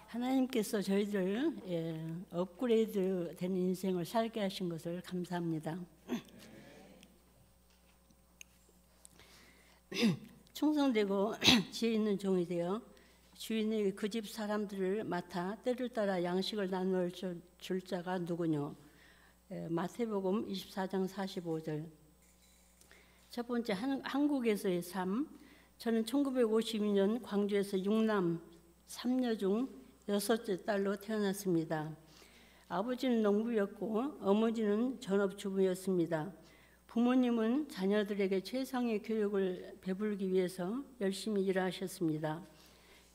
하나님께서 저희들 업그레이드 되는 인생을 살게 하신 것을 감사합니다. 충성되고 지혜 있는 종이 되어 주인의 그 집 사람들을 맡아 때를 따라 양식을 나누어 줄 자가 누구뇨? 마태복음 24장 45절. 첫 번째, 한국에서의 삶. 저는 1952년 광주에서 6남 3녀 중 6째 딸로 태어났습니다. 아버지는 농부였고 어머니는 전업주부였습니다. 부모님은 자녀들에게 최상의 교육을 베풀기 위해서 열심히 일하셨습니다.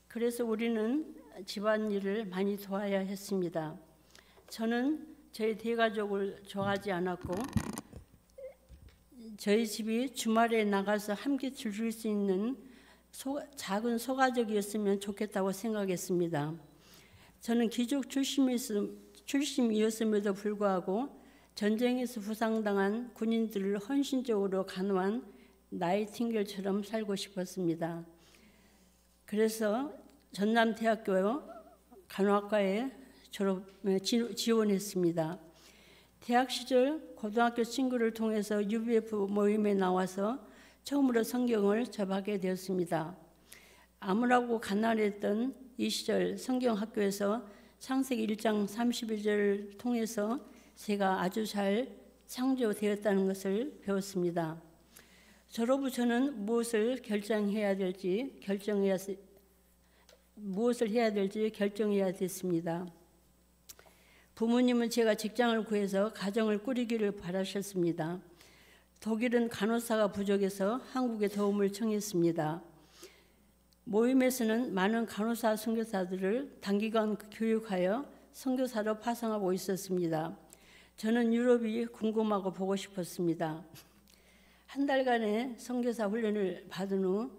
그래서 우리는 집안일을 많이 도와야 했습니다. 저는 저희 대가족을 좋아하지 않았고 저희 집이 주말에 나가서 함께 즐길 수 있는 작은 소가족이었으면 좋겠다고 생각했습니다. 저는 귀족 출신이었음에도 불구하고 전쟁에서 부상당한 군인들을 헌신적으로 간호한 나이팅게일처럼 살고 싶었습니다. 그래서 전남대학교 간호학과에 지원했습니다. 대학 시절 고등학교 친구를 통해서 UBF 모임에 나와서 처음으로 성경을 접하게 되었습니다. 암울하고 가난했던 이 시절 성경학교에서 창세기 1장 31절을 통해서 제가 아주 잘 창조되었다는 것을 배웠습니다. 졸업 후 저는 무엇을 해야 될지 결정해야 됐습니다. 부모님은 제가 직장을 구해서 가정을 꾸리기를 바라셨습니다. 독일은 간호사가 부족해서 한국에 도움을 청했습니다. 모임에서는 많은 간호사 선교사들을 단기간 교육하여 선교사로 파송하고 있었습니다. 저는 유럽이 궁금하고 보고 싶었습니다. 한 달간의 선교사 훈련을 받은 후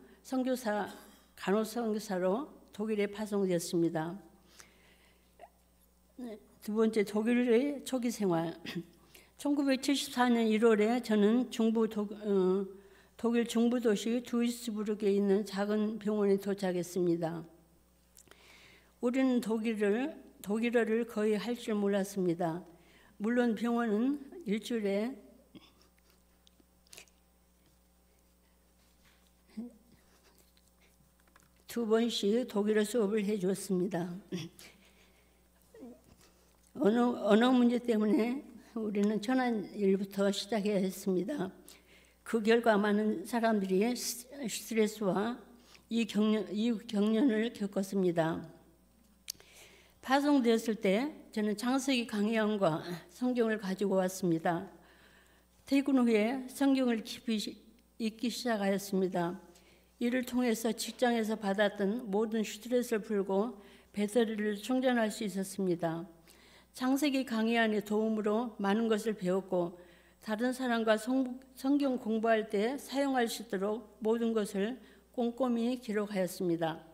간호사 선교사로 독일에 파송되었습니다. 두 번째, 독일의 초기 생활. 1974년 1월에 저는 독일 중부 도시 두이스부르크에 있는 작은 병원에 도착했습니다. 우리는 독일어를 거의 할 줄 몰랐습니다. 물론 병원은 일주일에 두 번씩 독일어 수업을 해주었습니다. 언어 문제 때문에 우리는 천한 일부터 시작해야 했습니다. 그 결과 많은 사람들이 스트레스와 이경련을 겪었습니다. 파송되었을 때 저는 창세기 강의안과 성경을 가지고 왔습니다. 퇴근 후에 성경을 깊이 읽기 시작하였습니다. 이를 통해서 직장에서 받았던 모든 스트레스를 풀고 배터리를 충전할 수 있었습니다. 창세기 강의안의 도움으로 많은 것을 배웠고 다른 사람과 성경 공부할 때 사용할 수 있도록 모든 것을 꼼꼼히 기록하였습니다.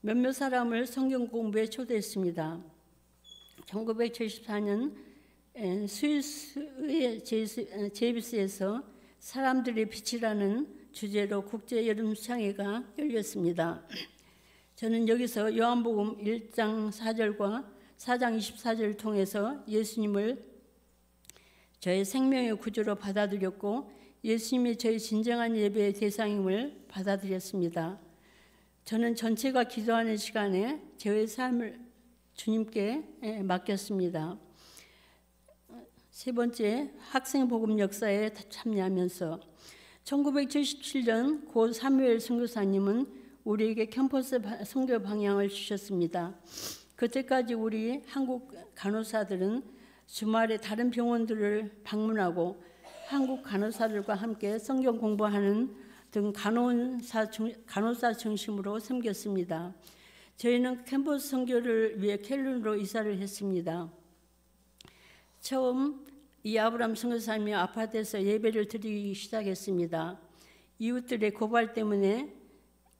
몇몇 사람을 성경 공부에 초대했습니다. 1974년 스위스의 제비스에서 사람들의 빛이라는 주제로 국제 여름 수상회가 열렸습니다. 저는 여기서 요한복음 1장 4절과 4장 24절을 통해서 예수님을 저의 생명의 구주로 받아들였고 예수님이 저의 진정한 예배의 대상임을 받아들였습니다. 저는 전체가 기도하는 시간에 저의 삶을 주님께 맡겼습니다. 세 번째, 학생복음 역사에 참여하면서 1977년 고 사무엘 선교사님은 우리에게 캠퍼스 선교 방향을 주셨습니다. 그때까지 우리 한국 간호사들은 주말에 다른 병원들을 방문하고 한국 간호사들과 함께 성경 공부하는 등 간호사 중심으로 섬겼습니다. 저희는 캠퍼스 선교를 위해 켈른으로 이사를 했습니다. 처음 이아브람 선교사님이 아파트에서 예배를 드리기 시작했습니다. 이웃들의 고발 때문에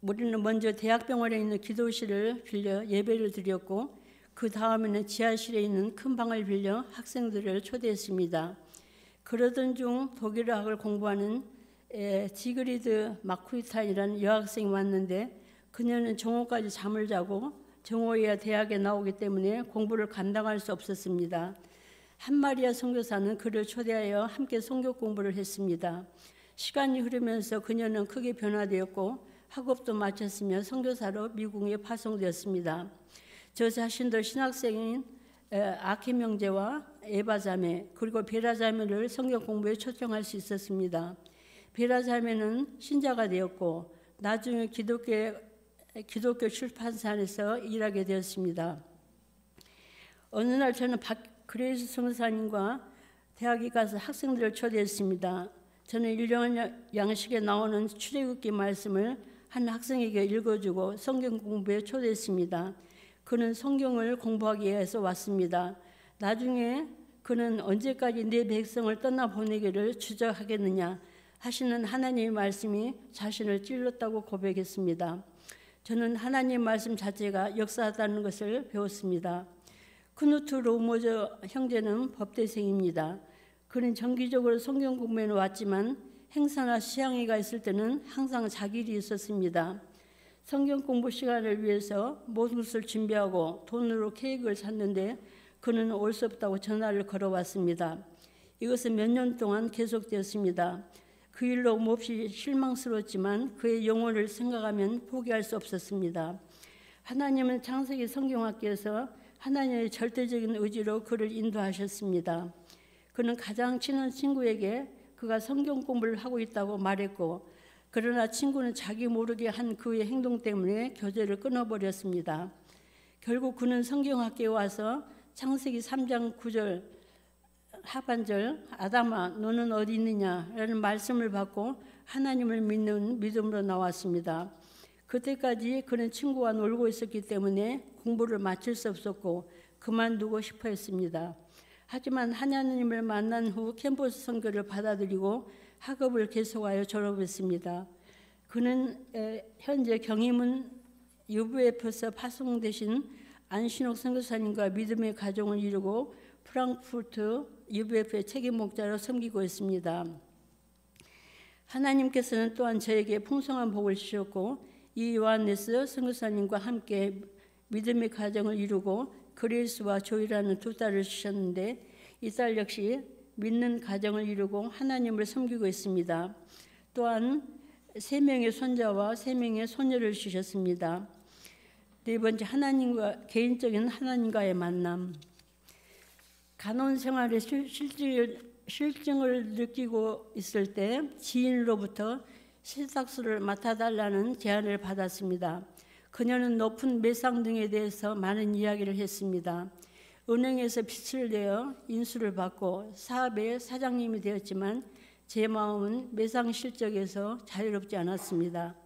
우리는 먼저 대학병원에 있는 기도실을 빌려 예배를 드렸고 그 다음에는 지하실에 있는 큰 방을 빌려 학생들을 초대했습니다. 그러던 중 독일어학을 공부하는 지그리드 마쿠이탄이라는 여학생이 왔는데 그녀는 정오까지 잠을 자고 정오해야 대학에 나오기 때문에 공부를 감당할 수 없었습니다. 한마리아 선교사는 그를 초대하여 함께 선교 공부를 했습니다. 시간이 흐르면서 그녀는 크게 변화되었고 학업도 마쳤으며 선교사로 미국에 파송되었습니다. 저 자신도 신학생인 아킴 형제와 에바 자매 그리고 베라 자매를 성경 공부에 초청할 수 있었습니다. 베라 자매는 신자가 되었고 나중에 기독교 출판사에서 일하게 되었습니다. 어느 날 저는 그레이스 선교사님과 대학에 가서 학생들을 초대했습니다. 저는 일용할 양식에 나오는 출애굽기 말씀을 한 학생에게 읽어주고 성경 공부에 초대했습니다. 그는 성경을 공부하기 위해서 왔습니다. 나중에 그는 언제까지 내 백성을 떠나보내기를 주저하겠느냐 하시는 하나님의 말씀이 자신을 찔렀다고 고백했습니다. 저는 하나님의 말씀 자체가 역사하다는 것을 배웠습니다. 크누트 로모저 형제는 법대생입니다. 그는 정기적으로 성경 공부에 왔지만 행사나 시향회가 있을 때는 항상 자기 일이 있었습니다. 성경 공부 시간을 위해서 모든 것을 준비하고 돈으로 케이크를 샀는데 그는 올 수 없다고 전화를 걸어왔습니다. 이것은 몇 년 동안 계속되었습니다. 그 일로 몹시 실망스러웠지만 그의 영혼을 생각하면 포기할 수 없었습니다. 하나님은 창세기 성경학교에서 하나님의 절대적인 의지로 그를 인도하셨습니다. 그는 가장 친한 친구에게 그가 성경 공부를 하고 있다고 말했고 그러나 친구는 자기 모르게 한 그의 행동 때문에 교제를 끊어버렸습니다. 결국 그는 성경학교에 와서 창세기 3장 9절 하반절 아담아 너는 어디 있느냐라는 말씀을 받고 하나님을 믿는 믿음으로 나왔습니다. 그때까지 그는 친구와 놀고 있었기 때문에 공부를 마칠 수 없었고 그만두고 싶어 했습니다. 하지만 하나님을 만난 후 캠퍼스 선교를 받아들이고 학업을 계속하여 졸업했습니다. 그는 현재 경희문 UVF에서 파송되신 안신옥 선교사님과 믿음의 가정을 이루고 프랑크푸르트 UVF의 책임 목자로 섬기고 있습니다. 하나님께서는 또한 저에게 풍성한 복을 주셨고 이 요한네스 선교사님과 함께 믿음의 가정을 이루고 그레이스와 조이라는 두 딸을 주셨는데 이 딸 역시 믿는 가정을 이루고 하나님을 섬기고 있습니다. 또한 3명의 손자와 3명의 소녀를 주셨습니다. 네 번째, 개인적인 하나님과의 만남. 간혼 생활의 실증을 느끼고 있을 때 지인으로부터 세탁소를 맡아달라는 제안을 받았습니다. 그녀는 높은 매상 등에 대해서 많은 이야기를 했습니다. 은행에서 빚을 내어 인수를 받고 사업의 사장님이 되었지만 제 마음은 매상 실적에서 자유롭지 않았습니다.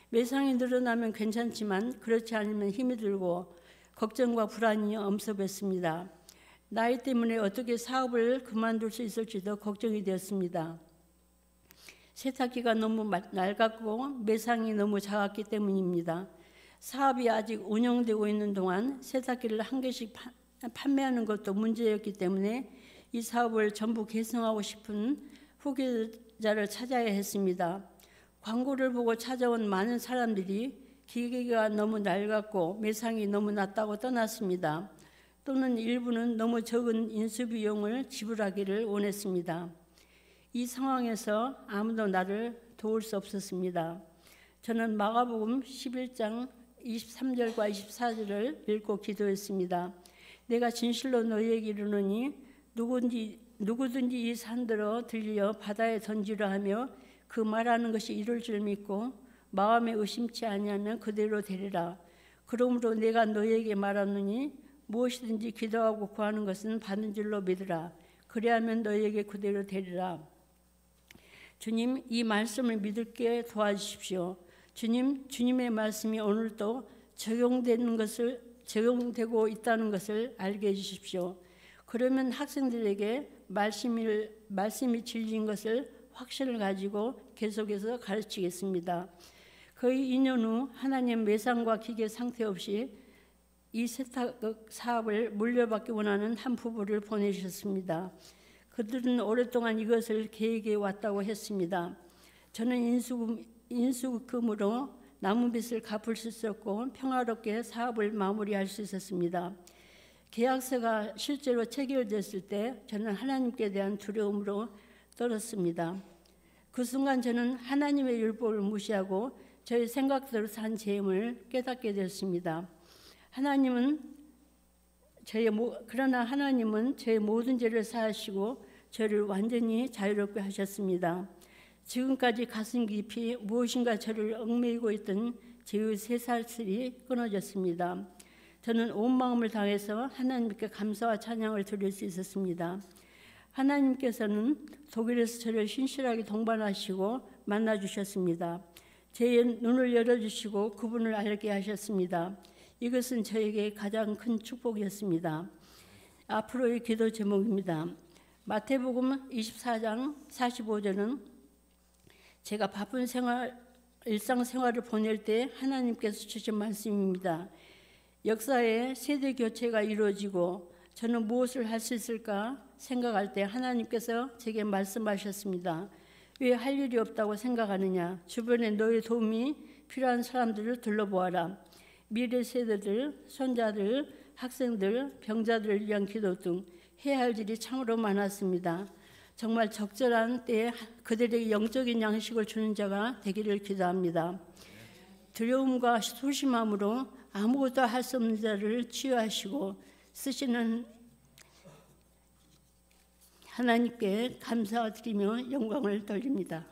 매상이 늘어나면 괜찮지만 그렇지 않으면 힘이 들고 걱정과 불안이 엄습했습니다. 나이 때문에 어떻게 사업을 그만둘 수 있을지도 걱정이 되었습니다. 세탁기가 너무 낡았고 매상이 너무 작았기 때문입니다. 사업이 아직 운영되고 있는 동안 세탁기를 한 개씩 판매하는 것도 문제였기 때문에 이 사업을 전부 계승하고 싶은 후계자를 찾아야 했습니다. 광고를 보고 찾아온 많은 사람들이 기계가 너무 낡았고 매상이 너무 낮다고 떠났습니다. 또는 일부는 너무 적은 인수비용을 지불하기를 원했습니다. 이 상황에서 아무도 나를 도울 수 없었습니다. 저는 마가복음 11장 23절과 24절을 읽고 기도했습니다. 내가 진실로 너희에게 이르노니 누구든지 이 산들어 들려 바다에 던지려 하며 그 말하는 것이 이룰 줄 믿고 마음에 의심치 아니하면 그대로 되리라. 그러므로 내가 너희에게 말하노니 무엇이든지 기도하고 구하는 것은 받는 줄로 믿으라. 그리하면 너희에게 그대로 되리라. 주님, 이 말씀을 믿을게 도와주십시오. 주님의 말씀이 오늘도 적용되고 있다는 것을 알게 해주십시오. 그러면 학생들에게 말씀이 진리인 것을 확신을 가지고 계속해서 가르치겠습니다. 거의 2년 후 하나님 매상과 기계 상태 없이 이 세탁 사업을 물려받기 원하는 한 부부를 보내주셨습니다. 그들은 오랫동안 이것을 계획해 왔다고 했습니다. 저는 인수금으로 남은 빚을 갚을 수 있었고 평화롭게 사업을 마무리할 수 있었습니다. 계약서가 실제로 체결됐을 때 저는 하나님께 대한 두려움으로 떨었습니다. 그 순간 저는 하나님의 율법을 무시하고 저의 생각대로 산 죄임을 깨닫게 됐습니다. 그러나 하나님은 저의 모든 죄를 사하시고 저를 완전히 자유롭게 하셨습니다. 지금까지 가슴 깊이 무엇인가 저를 얽매이고 있던 죄의 쇠사슬이 끊어졌습니다. 저는 온 마음을 다해서 하나님께 감사와 찬양을 드릴 수 있었습니다. 하나님께서는 독일에서 저를 신실하게 동반하시고 만나주셨습니다. 제 눈을 열어주시고 그분을 알게 하셨습니다. 이것은 저에게 가장 큰 축복이었습니다. 앞으로의 기도 제목입니다. 마태복음 24장 45절은 제가 바쁜 일상생활을 보낼 때 하나님께서 주신 말씀입니다. 역사의 세대 교체가 이루어지고 저는 무엇을 할 수 있을까 생각할 때 하나님께서 제게 말씀하셨습니다. 왜 할 일이 없다고 생각하느냐? 주변에 너의 도움이 필요한 사람들을 둘러보아라. 미래 세대들, 손자들, 학생들, 병자들을 위한 기도 등 해야 할 일이 참으로 많았습니다. 정말 적절한 때에 그들에게 영적인 양식을 주는 자가 되기를 기도합니다. 두려움과 소심함으로 아무것도 할 수 없는 자를 치유하시고 쓰시는 하나님께 감사드리며 영광을 돌립니다.